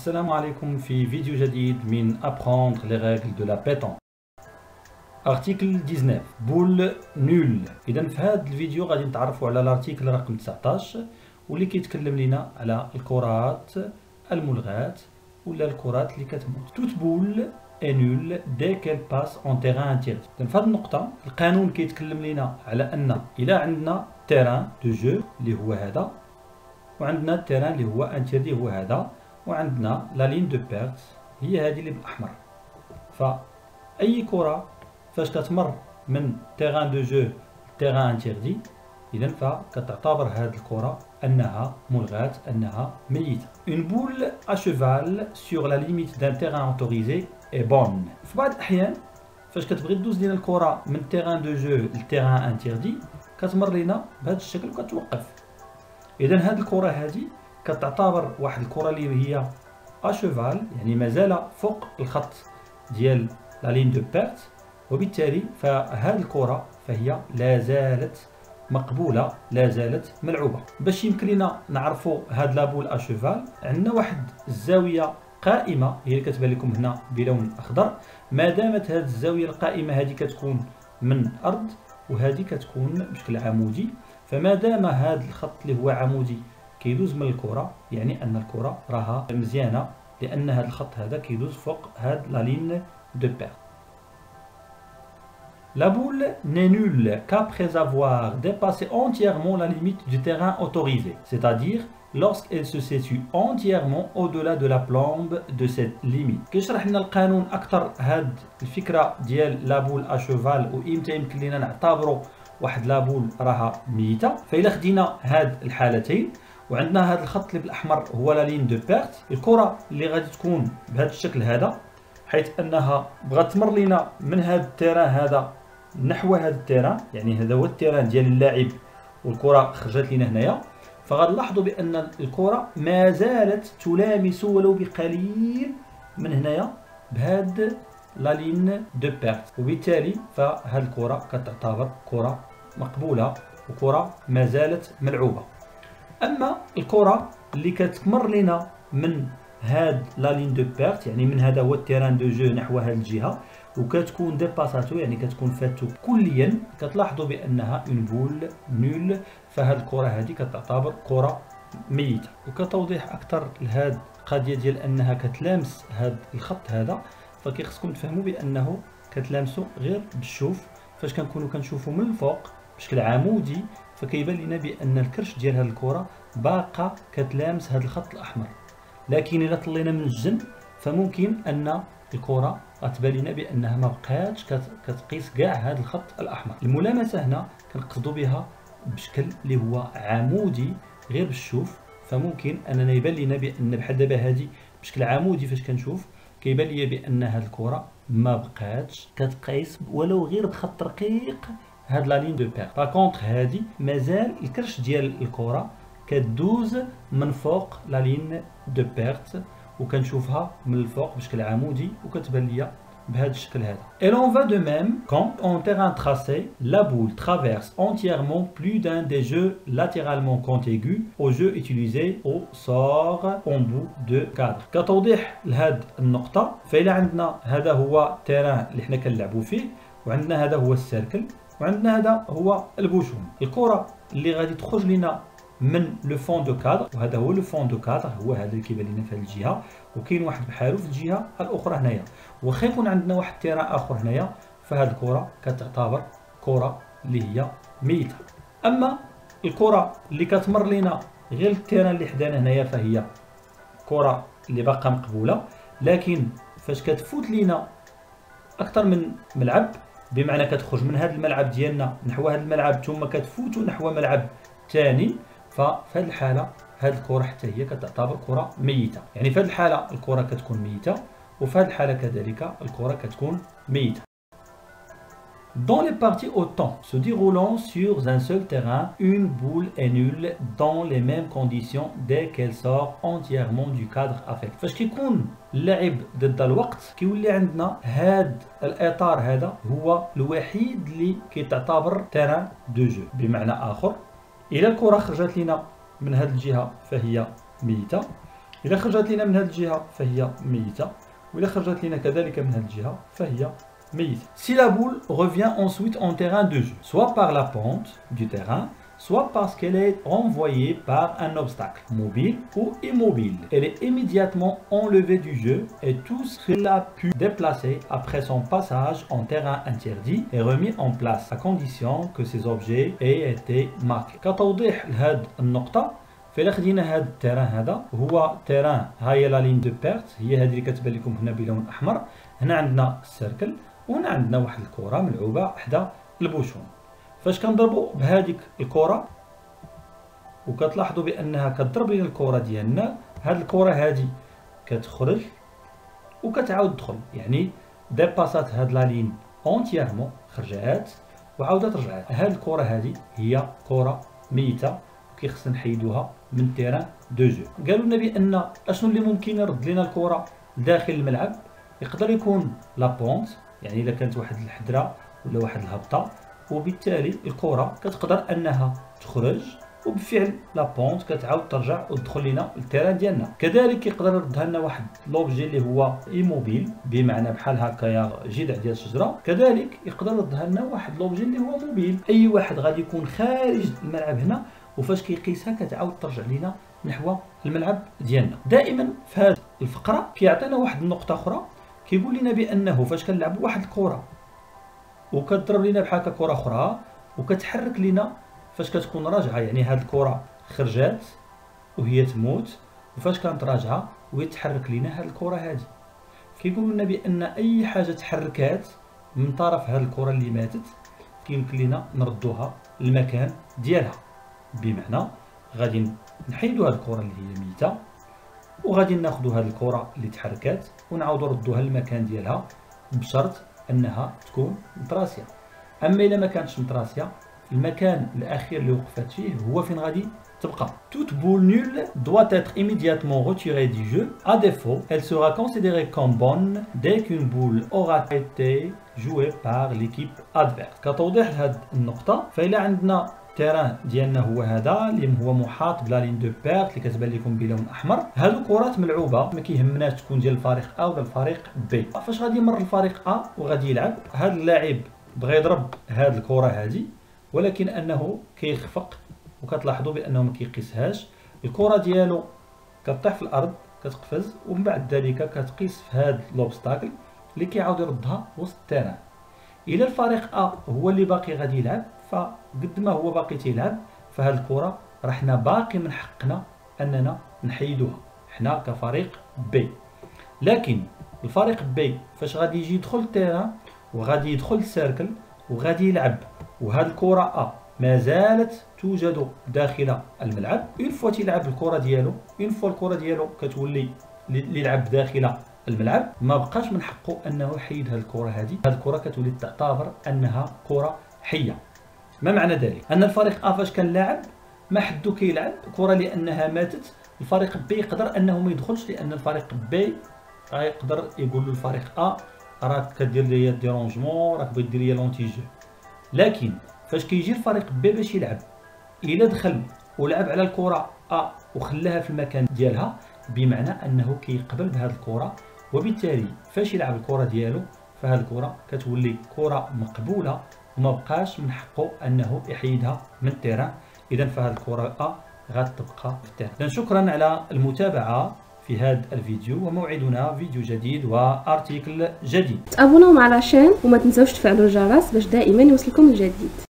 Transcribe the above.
السلام عليكم في فيديو جديد من Apprendre les règles de la pétanque. Article 19 boule nulle. إذا في هذا الفيديو غادي نتعرفوا على الارتيكل رقم 19 واللي كيتكلم لنا على الكرات الملغاة ولا الكرات اللي كتموت. Toute boule est nulle dès qu'elle passe en terrain interdit. إذا في هذه النقطة القانون كيتكلم لنا على أن إلا عندنا تيران دو جو اللي هو هذا وعندنا التيران اللي هو انتردي هو هذا وعندنا لا لين دو بيرت هي هذه اللي بالاحمر. فاي كره فاش كتمر من تيران دو جو تيران انتردي اذا فكتعتبر هذه الكره انها ملغاة انها ميته. اون بول ا شيفال سور لا ليميت دان تيران اوتوريزي اي بون. في بعض الاحيان فاش كتبغي دوز لينا الكره من تيران دو جو لتيران انتردي كتمر لينا بهذا الشكل وكتوقف. اذا هذه الكره هذه كتعتبر واحد الكره اللي هي اشوفال يعني مازال فوق الخط ديال لا لين دو بيرت، وبالتالي فهذه الكره فهي لا زالت مقبوله لا زالت ملعوبه. باش يمكن لنا نعرفوا هاد لابول اشوفال عندنا واحد الزاويه قائمه هي اللي كتبان لكم هنا بلون اخضر. ما دامت هذه الزاويه القائمه هذه كتكون من الارض وهذه كتكون بشكل عمودي، فما دام هذا الخط اللي هو عمودي كيدوز من الكره يعني ان الكره راها مزيانه لان هذا الخط هذا كيدوز فوق هاد لا لين دو بيرت. La boule n'est nulle qu'après avoir dépassé entièrement la limite du terrain autorisé, c'est-à-dire lorsqu'elle se situe entièrement au-delà de la plombe de cette limite. كيشرح لنا القانون اكثر هاد الفكره ديال لا بول ا شوفال وامتى يمكن لنا نعتبروا واحد لابول راها ميته. فإلا خدينا هاد الحالتين وعندنا هاد الخط اللي بالاحمر هو لا لين دو بيرت، الكره اللي غادي تكون بهذا الشكل هذا حيث انها بغات تمر لينا من هاد التيران هذا نحو هاد التيران، يعني هذا هو التيران ديال اللاعب والكره خرجت لينا هنايا، فغنلاحظوا بان الكره ما زالت تلامس ولو بقليل من هنايا بهاد لا لين دو بيرت، وبالتالي فهاد الكره كتعتبر كره مقبوله وكره ما زالت ملعوبه. اما الكره اللي كتمر لنا من هاد لا لين دو بيرت يعني من هذا هو التيران دو جو نحو هاد الجهه وكتكون ديباساتو يعني كتكون فاتو كليا، كتلاحظوا بانها اون بول نول، فهاد الكره هذه كتعتبر كره ميته. وكتوضيح اكثر لهاد القضيه ديال انها كتلامس هاد الخط هذا فكيخصكم تفهموا بانه كتلامسوا غير بالشوف. فاش كنكونوا كنشوفوا من الفوق بشكل عمودي فكيبان لنا بان الكرش ديال هذه الكره باقا كتلامس هذا الخط الاحمر، لكن الا طلينا من الجنب فممكن ان الكره غتبان لنا بانها ما بقاتش كتقيس كاع هذا الخط الاحمر. الملامسه هنا كنقصدوا بها بشكل اللي هو عمودي غير بالشوف، فممكن اننا يبان لنا بان بحال دابا هذه بشكل عمودي فاش كنشوف كيبان لي بان هذه الكره ما بقاتش كتقيس ولو غير بخط رقيق هاد لا لين دو بير. باغ هذه مازال الكرش ديال الكره كدوز من فوق لا لين دو بيرت وكنشوفها من الفوق بشكل عمودي وكتبان ليا بهذا الشكل هذا. Et l'on va de même quand en terrain tracé la boule traverse entièrement plus d'un des jeux latéralement contigus au jeu utilisé au sort en bout de cadre. كتوضيح لهاد النقطة فإلا عندنا هذا هو التيران اللي حنا كنلعبوا فيه وعندنا هذا هو السيركل وعندنا هذا هو البوشون، الكرة اللي غادي تخرج لنا من لو فون دو كادر وهذا هو لو فون دو كادر هو هذا اللي كيبان لنا في هذه الجهه وكاين واحد بحالو في الجهه الاخرى هنايا، واخا يكون عندنا واحد التيران اخر هنايا فهاد الكره كتعتبر كره اللي هي ميته. اما الكره اللي كتمر لينا غير التيران اللي حدانا هنايا فهي كره اللي باقا مقبوله، لكن فاش كتفوت لينا اكثر من ملعب بمعنى كتخرج من هذا الملعب ديالنا نحو هذا الملعب ثم كتفوت نحو ملعب ثاني، ففي هذه الحاله هذه الكره حتى هي كتعتبر كره ميته. يعني في هذه الحاله الكره كتكون ميته وفي هذه الحاله كذلك الكره كتكون ميته. Dans les parties au temps se déroulant sur un seul terrain, une boule est nulle dans les mêmes conditions dès qu'elle sort entièrement du cadre affecté. فاش كيكون اللعب ضد الوقت كيولي عندنا هاد الاطار هذا هو الوحيد اللي كيتعتبر تيران دو جو. بمعنى اخر إلا الكرة خرجت لنا من هذه الجهة فهي ميتة، إذا خرجت لنا من هذه الجهة فهي ميتة، وإذا خرجت لنا كذلك من هذه الجهة فهي ميتة. Si la boule revient ensuite en terrain de jeu, soit par la pente du terrain, soit parce qu'elle est renvoyée par un obstacle, mobile ou immobile. Elle est immédiatement enlevée du jeu et tout ce qu'elle a pu déplacer après son passage en terrain interdit est remis en place, à condition que ces objets aient été marqués. كتوضيح لهذه النقطة، فإلا خدينا هذا التيران هذا هو تيران، ها هي لا لين دو بيرت، هي هذه اللي كتبان لكم هنا بلون أحمر. هنا عندنا السيركل، وهنا عندنا واحد الكرة ملعوبة حدا البوشون. فاش كنضربوا بهذيك الكرة وكتلاحظوا بانها كتضرب لنا الكرة ديالنا، هاد الكرة هادي كتخرج وكتعاود تدخل، يعني ديباسات هاد لا لين اونتييرمون، خرجات وعاودت رجعات. هاد الكرة هادي هي كرة ميتة وكيخصنا نحيدوها من تيران دو جو. قالوا لنا بان اشنو اللي ممكن يرد لنا الكرة داخل الملعب. يقدر يكون لا بونت، يعني الا كانت واحد الحدرة ولا واحد الهبطة، وبالتالي الكرة كتقدر انها تخرج وبفعل لا بونت كتعاود ترجع وتدخل لنا التيران ديالنا. كذلك يقدر يردها لنا واحد لوبجي اللي هو ايموبيل، بمعنى بحال هكايا جذع ديال الشجره. كذلك يقدر يردها لنا واحد لوبجي اللي هو موبيل. اي واحد غادي يكون خارج الملعب هنا، وفاش كيقيسها كتعاود ترجع لنا نحو الملعب ديالنا. دائما في هذه الفقره كيعطينا واحد النقطه اخرى، كيقول لنا بانه فاش كنلعبوا واحد الكره وكتضرب لنا بحال هكا كره اخرى وكتحرك لنا فاش كتكون راجعه، يعني هاد الكره خرجات وهي تموت، وفاش كانت راجعه ويتحرك لنا هاد الكره هادي. كيقولوا لنا بان اي حاجه تحركات من طرف هاد الكره اللي ماتت كيمكن لنا نردوها للمكان ديالها، بمعنى غادي نحيدوا هاد الكره اللي هي ميته وغادي ناخذوا هاد الكره اللي تحركات ونعاودوا نردوها للمكان ديالها، بشرط انها تكون متراسيه. اما الا ما كانتش متراسيه، المكان الاخير اللي وقفت فيه هو فين غادي تبقى. Toute boule nulle doit être immédiatement retirée du jeu. À défaut, elle sera considérée comme bonne dès qu'une boule aura été jouée par l'équipe adverse. كتوضيح لهاد النقطة، فإلا عندنا التيران ديالنا هو هذا اللي هو محاط بلا لين دو بيرت اللي كتبان لكم بلون احمر، هادو كرات ملعوبه ما كيهمناش تكون ديال الفريق A ولا الفريق B. فاش غادي يمر الفريق A وغادي يلعب، هاد اللاعب بغى يضرب هاد الكره هادي، ولكن انه كيخفق وكتلاحظوا بانه ما كيقيسهاش، الكره ديالو كطيح في الارض كتقفز، ومن بعد ذلك كتقيس في هاد لوبستاكل اللي كيعاود يردها وسط التيران. الى الفريق A هو اللي باقي غادي يلعب، فقد ما هو باقي تيلعب، فهاد الكره راه حنا باقي من حقنا اننا نحيدوها حنا كفريق B. لكن الفريق B فاش غادي يجي يدخل التيران وغادي يدخل السيركل وغادي يلعب، وهاد الكره A ما زالت توجد داخل الملعب، اون فوا تيلعب الكره ديالو، اون فوا الكره ديالو كتولي اللي يلعب داخل الملعب، ما بقاش من حقه انه يحيد هاد الكره هادي. هاد الكره كتولي تعتبر انها كره حيه. ما معنى ذلك؟ ان الفريق A فاش كان لاعب ما حدو كيلعب الكره لانها ماتت، الفريق B يقدر انه ما يدخلش، لان الفريق B يقدر يقول له الفريق A راك كدير ليا ديرونجمون، راك بغيت دير ليا لونتي جو. لكن فاش كيجي الفريق B باش يلعب، الا دخل ولعب على الكره A وخلاها في المكان ديالها، بمعنى انه كيقبل بهذه الكره، وبالتالي فاش يلعب الكره ديالو فهاد الكره كتولي كره مقبوله وما بقاش من حقه انه يحيدها من التيران. اذا فهاد الكره A غتبقى في التيران. شكرا على المتابعه في هذا الفيديو، وموعدنا فيديو جديد وارتيكل جديد. تابوناو مع لاشين وما تنساوش تفعلوا الجرس باش دائما يوصلكم الجديد.